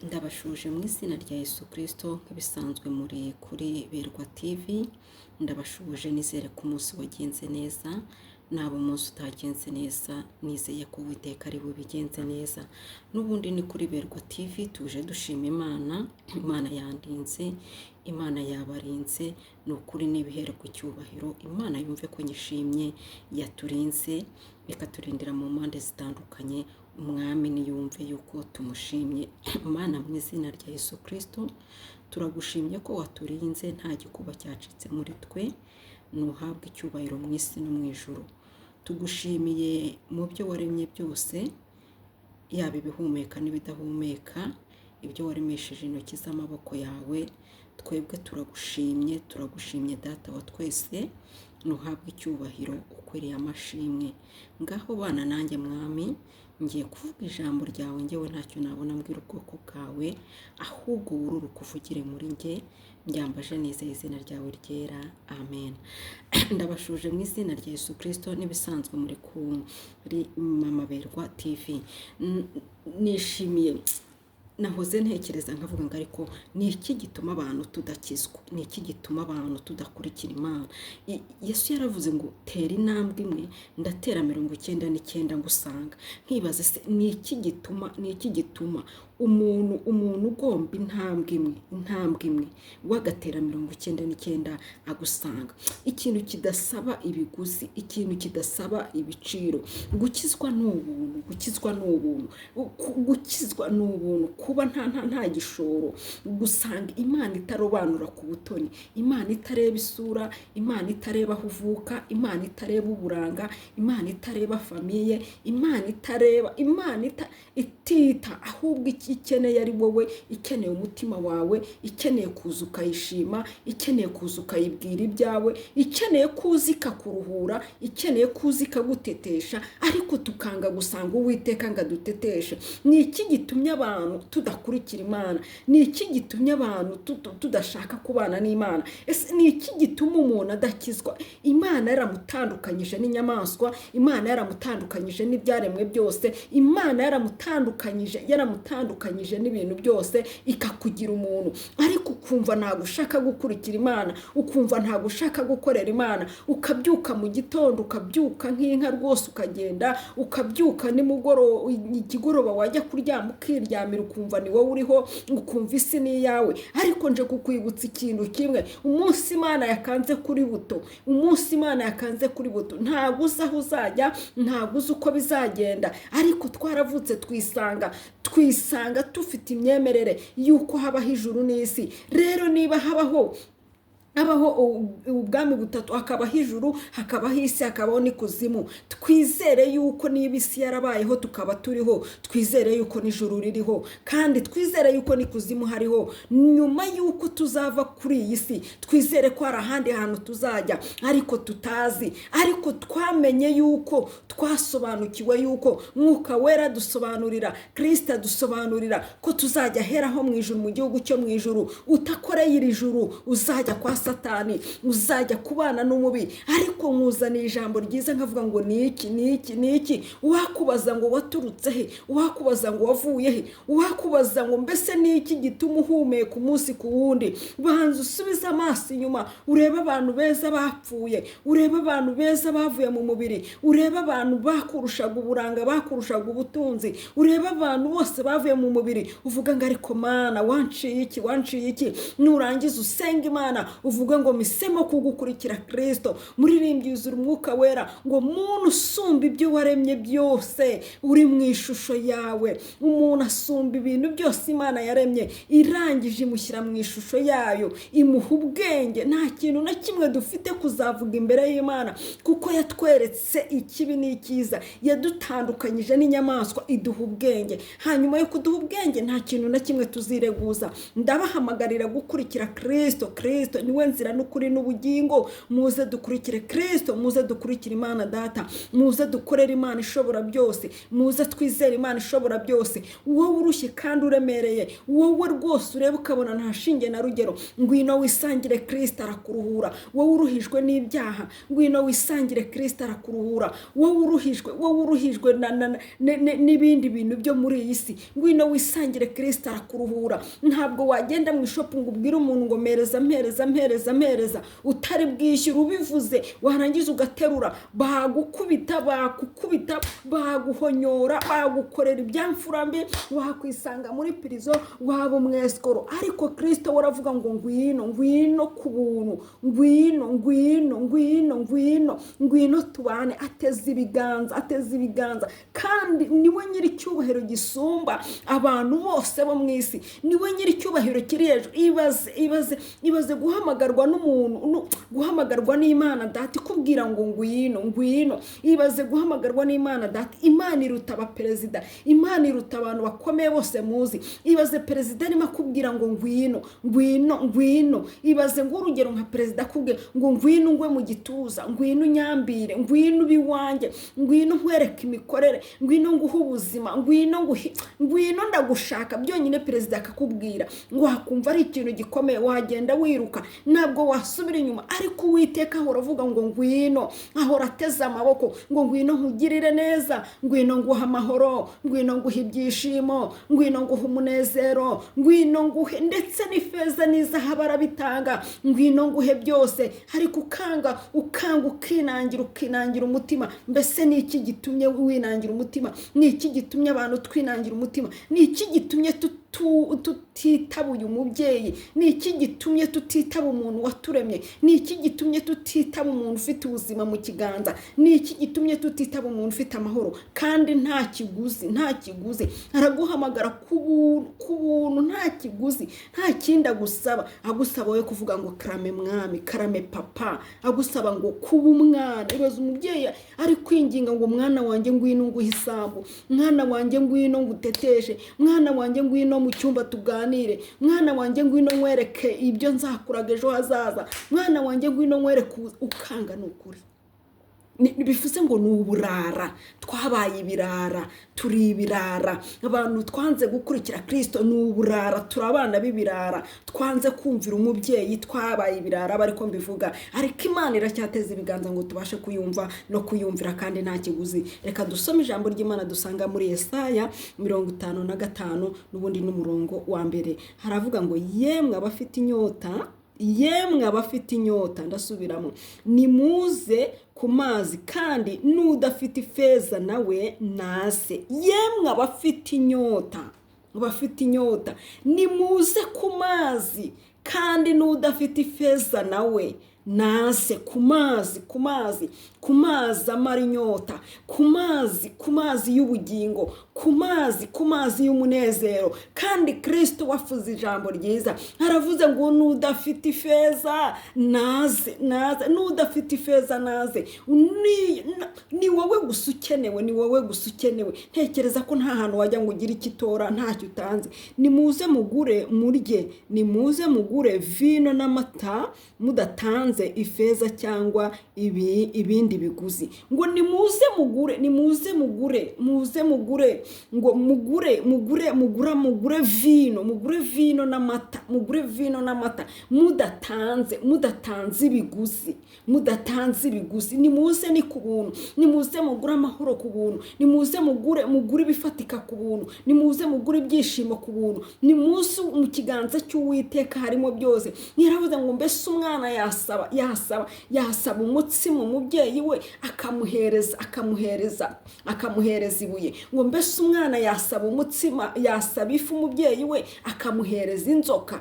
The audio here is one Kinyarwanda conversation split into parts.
Ndabashuje mu izina rya Yesu Kristo nk'ibisanzwe muri kuri Berwa TV. Ndabashuje nizere ko umunsi wagenze neza, naba umunsi utagenze neza nizeye ko Uwiteka ari bubigenze neza. N'ubundi ni kuri Berwa TV tuje dushima Imana yandinze, Imana yabarinze, ni ukuri n'ibihere ku cyubahiro. Imana yumve ko nyishimye, yaturinze ikaturindira mu mpande zitandukanye. Umwami niyumve yuko tumushimye. Mana mu izina rya Yesu Kristo turagushimye ko waturinze, nta gikuba cyacitse muri twe. Nuhabwe icyubahiro mu isi no mu ijuru. Tugushimiye mu byo waremye byose, yaba ibihumeka n'ibidahumeka, ibyo waremesheje intoki z'amaboko yawe. Twebwe turagushimye data wa twese. Nuhabwe icyubahiro ukwiriye amashimwe. Ngaho bana nanjye mwami, ngiye kuvuga ijambo ryawe, ngewe ntacyo nabona mbwira ubwoko bwawe, ahubwo wururu kuvugire muri nge. Mbyambaje nizeye izina ryawe ryera, amen. Ndabashuje mu izina rya Yesu Kristo n'ibisanzwe muri kuri Mama Berwa TV. Nishimiye, nahoze ntekereza nkavuga ngo ariko ni iki gituma abantu tudakizwa, ni iki gituma abantu tudakurikira Imana. Yesu yaravuze ngo tera intambwe imwe ndatera 99 ngusanga. Nkibaza se ni iki gituma umuntu ugomba intambwe imwe wagatera 99 agusanga. Ikintu kidasaba ibiguzi, ikintu kidasaba ibiciro. Gukizwa n'ubuntu, gukizwa n'ubuntu, kuba nta gishoro. Gusanga Imana itarobanura ku butoni, Imana itareba isura, Imana itareba aho uvuka, Imana itareba uburanga, Imana itareba famiye, Imana itita, ahubwo ikeneye ari wowe, ikeneye umutima wawe, ikeneye kuza ukayishima, ikeneye kuza ukayibwira ibyawe, ikeneye kuza ikakuruhura, ikeneye kuza ikagutetesha, ariko tukanga gusanga Uwiteka ngo aduteteshe. Ni iki gitumye abantu tudakurikira Imana? Ni iki gitumye abantu tudashaka kubana n'Imana? Ese ni iki gituma umuntu adakizwa? Imana yaramutandukanyije n'inyamaswa, Imana yaramutandukanyije n'ibyaremwe byose, Imana yaramutandukanyije n'ibintu byose, ikakugira umuntu. Ariko ukumva ntabwo ushaka gukurikira Imana, ukumva ntabwo ushaka gukorera Imana, ukabyuka mu gitondo, ukabyuka nk'inka rwose ukagenda, ukabyuka nimugoroba, ikigoroba wajya kuryama ukiryamira, ukumva ni wowe uriho, ukumva isi ni iyawe. Ariko nje kukwibutsa ikintu kimwe: umunsi Imana yakanze kuri buto, ntabwo uzi aho uzajya, ntabwo uzi uko bizagenda. Ariko twaravutse twisanga dufite imyemerere yuko habaho ijuru n'isi. Rero niba habaho ubwami butatu, hakabaho ijuru, hakabaho isi, hakabaho n'ikuzimu, twizere yuko niba isi yarabayeho tukaba turiho, twizere yuko n'ijuru ririho, kandi twizere yuko n'ikuzimu hariho. Nyuma yuko tuzava kuri iyi si, twizere ko hari ahandi hantu tuzajya ariko tutazi. Ariko twamenye yuko, twasobanukiwe yuko Mwuka Wera dusobanurira, Kristo adusobanurira ko tuzajya heraho mu ijuru, mu gihugu cyo mu ijuru. Utakoreye iri juru uzajya kwa Satani, uzajya kubana n'umubi. Ariko nkuzaniye ijambo ryiza nkavuga ngo ni iki. Wakubaza ngo waturutse he, wakubaza ngo wavuye he, wakubaza ngo mbese ni iki gituma uhumeka umunsi ku wundi. Banza usubize amaso inyuma, urebe abantu beza bapfuye, urebe abantu beza bavuye mu mubiri, urebe abantu bakurushaga uburanga, bakurushaga ubutunzi, urebe abantu bose bavuye mu mubiri. Uvuga ngo ariko Mana wanciye iki? Nurangiza usenga Imana, uvuga ngo misemo kugukurikira Kristo. Muririmbyi yuzura Umwuka Wera ngo muntu usumba ibyo waremye byose, uri mu ishusho yawe. Umuntu asumba ibintu byose Imana yaremye, irangije imushyira mu ishusho yayo, imuha ubwenge. Nta kintu na kimwe dufite kuzavuga imbere y'Imana, kuko yatweretse ikibi n'icyiza, yadutandukanyije n'inyamaswa, iduha ubwenge. Hanyuma yo kuduha ubwenge, nta kintu na kimwe tuzireguza. Ndabahamagarira gukurikira Kristo niwe niwe nzira n'ukuri n'ubugingo. Muze dukurikire Kristo, muze dukurikire Imana Data, muze dukorere Imana ishobora byose, muze twizere Imana ishobora byose. Wowe urushye kandi uremereye, wowe rwose ureba ukabona nta shinge na rugero, ngwino wisangire Kristo arakuruhura. Wowe uruhijwe n'ibyaha, ngwino wisangire Kristo arakuruhura. Wowe uruhijwe n'ibindi bintu byo muri iyi si, ngwino wisangire Kristo arakuruhura. Ntabwo wagenda mu ishopu ngo ubwire umuntu ngo mpereza utari bwishyura. Ubivuze warangiza ugaterura, bagukubita baguhonyora, bagukorera ibyamfurambe, wakwisanga muri prison, waba umwesikoro. Ariko Kristo waravuga ngo ngwino ku buntu, ngwino tubane. Ateze ibiganza kandi niwe nyiri icyubahiro gisumba abantu bose bo mu isi, niwe nyiri icyubahiro kiri hejuru. Ibaze guhamagarwa n'umuntu, guhamagarwa n'Imana Data ikubwira ngo ngwino. Ibaze guhamagarwa n'Imana Data. Imana iruta abaperezida, Imana iruta abantu bakomeye bose muzi. Ibaze perezida arimo akubwira ngo ngwino. Ibaze ngo urugero nka perezida akubwira ngo ngwino ngwe mu gituza, ngwino nyambire, ngwino biwanjye, ngwino nkwereka imikorere, ngwino nguha ubuzima, ngwino ndagushaka. Byonyine perezida akakubwira ngo wakumva ari ikintu gikomeye, wagenda wiruka, ntabwo wasubira inyuma. Ariko Uwiteka ahora avuga ngo ngwino, ahora ateze amaboko ngo ngwino nkugirire neza, ngwino nguha amahoro, ngwino nguha ibyishimo, ngwino nguha umunezero, ngwino nguhe ndetse n'ifeza n'izahabu arabitanga, ngwino nguhe byose. Ariko ukanga ukinangira umutima. Mbese ni iki gitumye winangira umutima? Ni iki gitumye abantu twinangira umutima? Ni iki gitumye tutitaba uyu mubyeyi? Ni iki gitumye tutitaba umuntu waturemye? Ni iki gitumye tutitaba umuntu ufite ubuzima mu kiganza? Ni iki gitumye tutitaba umuntu ufite amahoro? Kandi nta kiguzi araguhamagara ku buntu, nta kiguzi, nta kindi agusaba. Agusaba we kuvuga ngo karame mwami, karame papa, agusaba ngo kuba umwana. Ibaze umubyeyi ari kwinginga ngo mwana wanjye ngwino nguhe isambu, mwana wanjye ngwino nguteteshe, mwana wanjye ngwino mu cyumba tuganire, mwana wanjye ngwino nkwereke ibyo nzakuraga ejo hazaza, mwana wanjye ngwino nkwereke. Ukanga n'ukuri. Bivuze ngo ni uburara, twabaye ibirara, turi ibirara. Abantu twanze gukurikira Kristo ni uburara, turabana b'ibirara, twanze kumvira umubyeyi, twabaye ibirara. Bariko mbivuga, ariko Imana iracyateza ibiganza ngo tubashe kuyumva no kuyumvira kandi nta kiguzi. Reka dusome ijambo ry'Imana dusanga muri Yesaya 55 n'ubundi n'umurongo wa mbere. Haravuga ngo yemwe abafite inyota, ndasubiramo, nimuze ku mazi, kandi n'udafite ifeza nawe naze. Yemwe abafite inyota, nimuze ku mazi, kandi n'udafite ifeza nawe naze. Ku mazi amara inyota, ku mazi y'ubugingo, ku mazi y'umunezero. Kandi Kristo wafuze ijambo ryiza, aravuze ngo n'udafite ifeza naze, n'udafite ifeza naze. Ni wowe gusa ukenewe, ntekereza ko nta hantu wajya ngo ugire ikitora ntacyo utanze. Nimuze mugure murye, nimuze mugure vino n'amata mudatanze ifeza cyangwa ibindi biguzi. Ngo nimuze mugure ngo mugure vino n'amata mudatanze ibiguzi. Nimuze ni ku buntu, nimuze mugure amahoro ku buntu, nimuze mugure ibifatika ku buntu, nimuze mugure ibyishimo ku buntu. Nimuze mu kiganza cy'Uwiteka harimo byose. Yaravuze ngo mbese umwana yasaba umutsima umubyeyi we akamuhereza ibuye? Ngo mbese umwana yasaba umutsima, yasaba ifu umubyeyi we akamuhereza inzoka?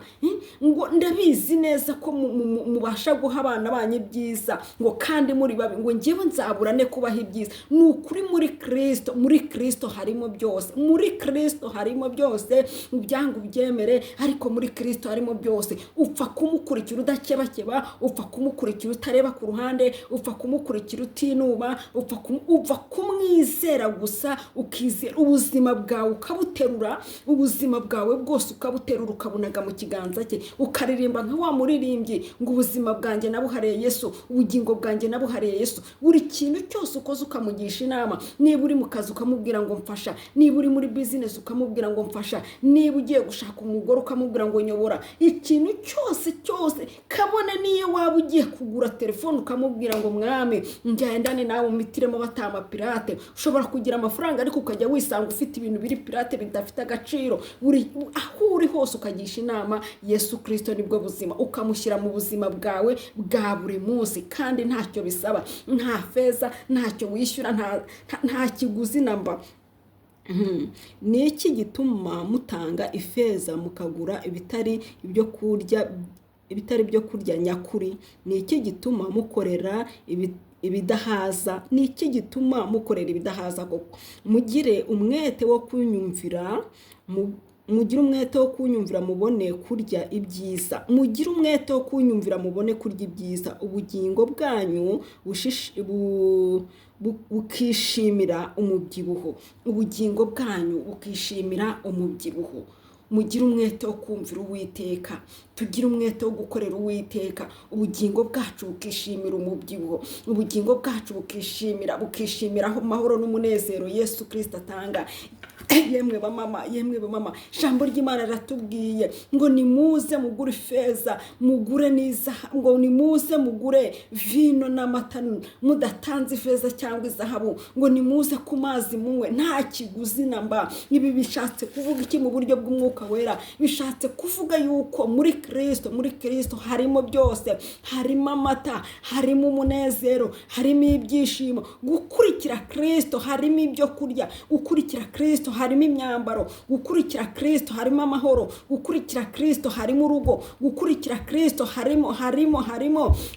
Ngo ndabizi neza ko mubasha guha abana banyu ibyiza, ngo kandi muri babi, ngo njyewe nzaburane kubaha ibyiza. Ni ukuri muri Kristo harimo byose, ubyangu byemere, ariko muri Kristo harimo byose. Upfa kumukurikira udakebakeba, upfa kumukurikira utareba ku ruhande, upfa kumukurikira utinuba, upfa kumwizera gusa, ukizera ubuzima bwawe ukabuterura, ubuzima bwawe bwose ukabuterura ukabunaga mu kiganza cye, ukaririmba nka wa muririmbyi ngo ubuzima bwanjye nabuhariye Yesu, ubugingo bwanjye nabuhariye Yesu. Buri kintu cyose ukoze ukamugisha inama. Niba uri mu kazi ukamubwira ngo mfasha, niba uri muri business ukamubwira ngo mfasha, niba ugiye gushaka umugore ukamubwira ngo nyobora. Ikintu cyose kabone niyo waba ugiye kugura telefone ukamubwira ngo mwami njyendane nawe umitiremo batama pirate. Ushobora kugira amafaranga ariko ukajya wisanga ufite ibintu biri pirate bidafite agaciro. Aho uri hose ukagisha inama Yesu Kristo, nibwo buzima, ukamushyira mu buzima bwawe bwa buri munsi, kandi ntacyo bisaba, nta feza, ntacyo wishyura, nta kiguzi namba. Ni iki gituma mutanga ifeza mukagura ibitari byo kurya nyakuri? Ni iki gituma mukorera ibidahaza? Ni iki gituma mukorera ibidahaza koko? Mugire umwete wo kunyumvira, mubone kurya ibyiza. Mugire umwete wo kunyumvira mubone kurya ibyiza. Ubugingo bwanyu bukishimira umubyibuho. Ubugingo bwanyu bukishimira umubyibuho. Mugire umwete wo kumvira Uwiteka, tugire umwete wo gukorera Uwiteka. Ubugingo bwacu bukishimira umubyibuho, ubugingo bwacu bukishimira amahoro n'umunezero Yesu Kristo atanga. Yemwe bamama, ijambo ry'Imana riratubwiye ngo nimuze mugure ifeza, mugure n'izahabu, ngo nimuze mugure vino n'amata mudatanze ifeza cyangwa izahabu, ngo nimuze ku mazi munywe nta kiguzi namba. Ibi bishatse kuvuga iki mu buryo bw'Umwuka Wera? Bishatse kuvuga yuko muri Kristo harimo byose, harimo amata, harimo umunezero, harimo ibyishimo. Gukurikira Kristo harimo ibyo kurya, gukurikira Kristo harimo imyambaro, gukurikira Kristo harimo amahoro, gukurikira Kristo harimo urugo, gukurikira Kristo harimo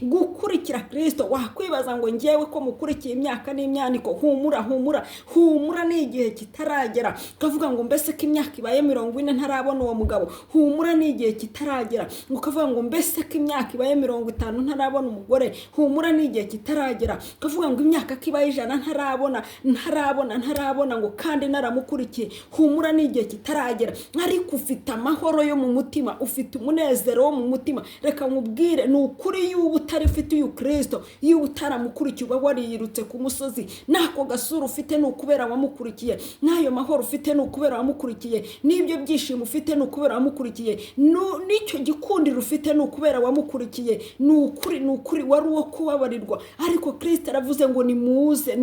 gukurikira Kristo. Wakwibaza ngo ngewe ko mukurikiye imyaka n'imyaniko, humura ni igihe kitaragera. Ukavuga ngo mbese ko imyaka ibaye 40 ntarabona uwo mugabo, humura ni igihe kitaragera. Ukavuga ngo mbese ko imyaka ibaye 50 ntarabona umugore, humura ni igihe kitaragera. Ukavuga ngo imyaka kibaye 100 ntarabona ngo kandi naramukurikiye, humura ni igihe kitaragera. Ariko ufite amahoro yo mu mutima, ufite umunezero wo mu mutima. Reka nkubwire, ni ukuri y'ubu utari ufite uyu Kristo, y'ubu utaramukurikiye uba wariyirutse ku musozi. Nako gasura ufite ni ukubera wamukurikiye, n'ayo mahoro ufite ni ukubera wamukurikiye, n'ibyo byishimo ufite ni ukubera wamukurikiye, n'icyo gikundiro ufite ni ukubera wamukurikiye. Ni ukuri wari uwo kubabarirwa. Ariko Kristo aravuze ngo nimuze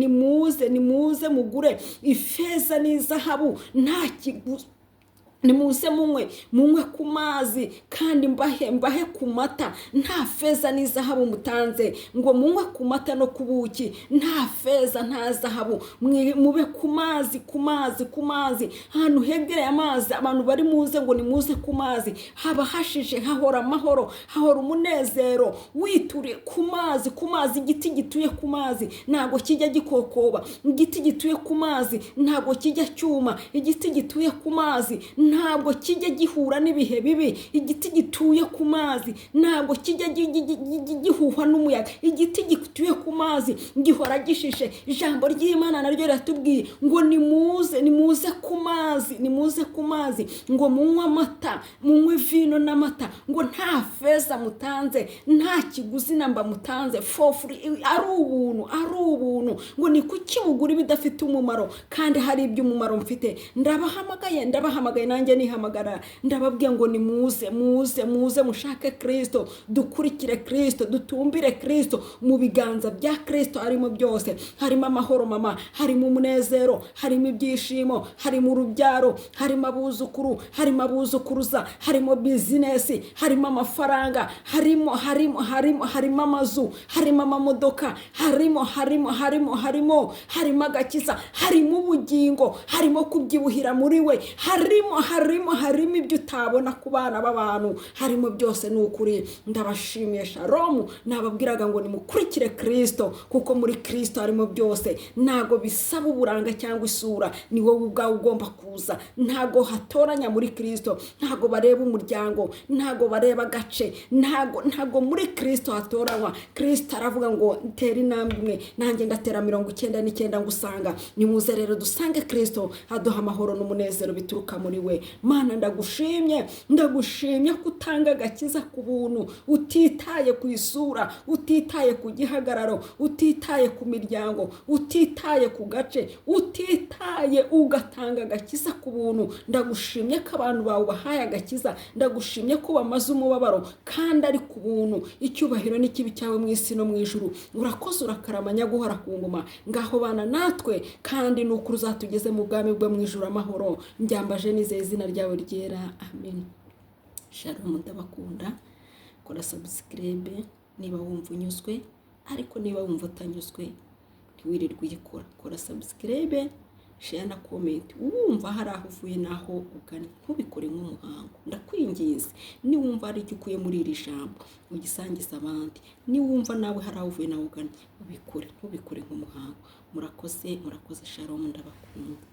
mugure ifeza n'izahabu nta kiguzi. Nimuze munywe ku mazi kandi mbahe ku mata, nta feza n'izahabu mutanze. Ngo munywe ku mata no ku buki, nta feza nta zahabu. Mube ku mazi. Ahantu hegereye amazi abantu bari muze ngo nimuze ku mazi. Haba hashije, hahora amahoro, hahora umunezero. Witure ku mazi. Igiti gituye ku mazi ntago kijya gikokoba, igiti gituye ku mazi ntago kijya cyuma, igiti gituye ku mazi ntabwo kijya gihura n'ibihe bibi. Igiti gituye ku mazi ntabwo kijya gihuhwa n'umuyaga. Igiti gituye ku mazi gihora gishishe. Ijambo ry'Imana naryo riratubwiye ngo nimuze ku mazi, ngo munywe amata, munywe vino n'amata, ngo nta feza mutanze, nta kiguzi namba mutanze, for free, ari ubuntu. Ngo ni kuki mugura ibidafite umumaro kandi hari iby'umumaro mfite? Ndabahamagaye nanjye nihamagara, ndababwiye ngo nimuze mushake Kristo, dukurikire Kristo, dutumbire Kristo. Mu biganza bya Kristo harimo byose, harimo amahoro mama, harimo umunezero, harimo ibyishimo, harimo urubyaro, harimo abuzukuru, harimo abuzukuruza, harimo business, harimo amafaranga, harimo amazu, harimo amamodoka, harimo agakiza, harimo ubugingo, harimo kubyibuhira muri we, harimo ibyo utabona ku bana b'abantu, harimo byose. Ni ukuri ndabashimiye. Shalom. Nababwiraga ngo nimukurikire Kristo, kuko muri Kristo harimo byose. Ntago bisaba uburanga cyangwa isura, ni wowe ubwawe ugomba kuza kuza. Ntago hatoranya muri Kristo, ntago bareba umuryango, ntago bareba agace, ntago muri Kristo hatoranywa. Kristo aravuga ngo tera intambwe imwe nanjye ndatera 99 ngusanga. Nimuze rero dusange Kristo aduha amahoro n'umunezero bituruka muri we. Mana ndagushimye kutanga agakiza ku buntu, utitaye ku isura, utitaye ku gihagararo, utitaye ku miryango, utitaye ku gace, utitaye ugatanga agakiza ku buntu. Ndagushimye ko abantu bawe bahaye agakiza, ndagushimye ko bamaze umubabaro kandi ari ku buntu. Icyubahiro n'ikibi cyawe mu isi no mu ijuru. Urakoze urakaramanya guhora ku ngoma. Ngaho bana natwe kandi nuko uzatugeze mu bwami bwo mu ijuru amahoro. Njyambaje nizeye izina ryawe ryera. Amen. Shalom, ndabakunda. Kora subscribe niba wumva unyuzwe, ariko niba wumva utanyuzwe ntiwirirwe uyikora. Kora subscribe, share na comment. Wumva hari aho uvuye naho ugana, ntubikore nk'umuhango. Ndakwingize niwumva ari icyo ukuye muri iri jambo ugisangiza abandi. Niwumva nawe hari aho uvuye naho ugana, ubikore, ntubikore nk'umuhango. Murakoze. Shalom, ndabakunda.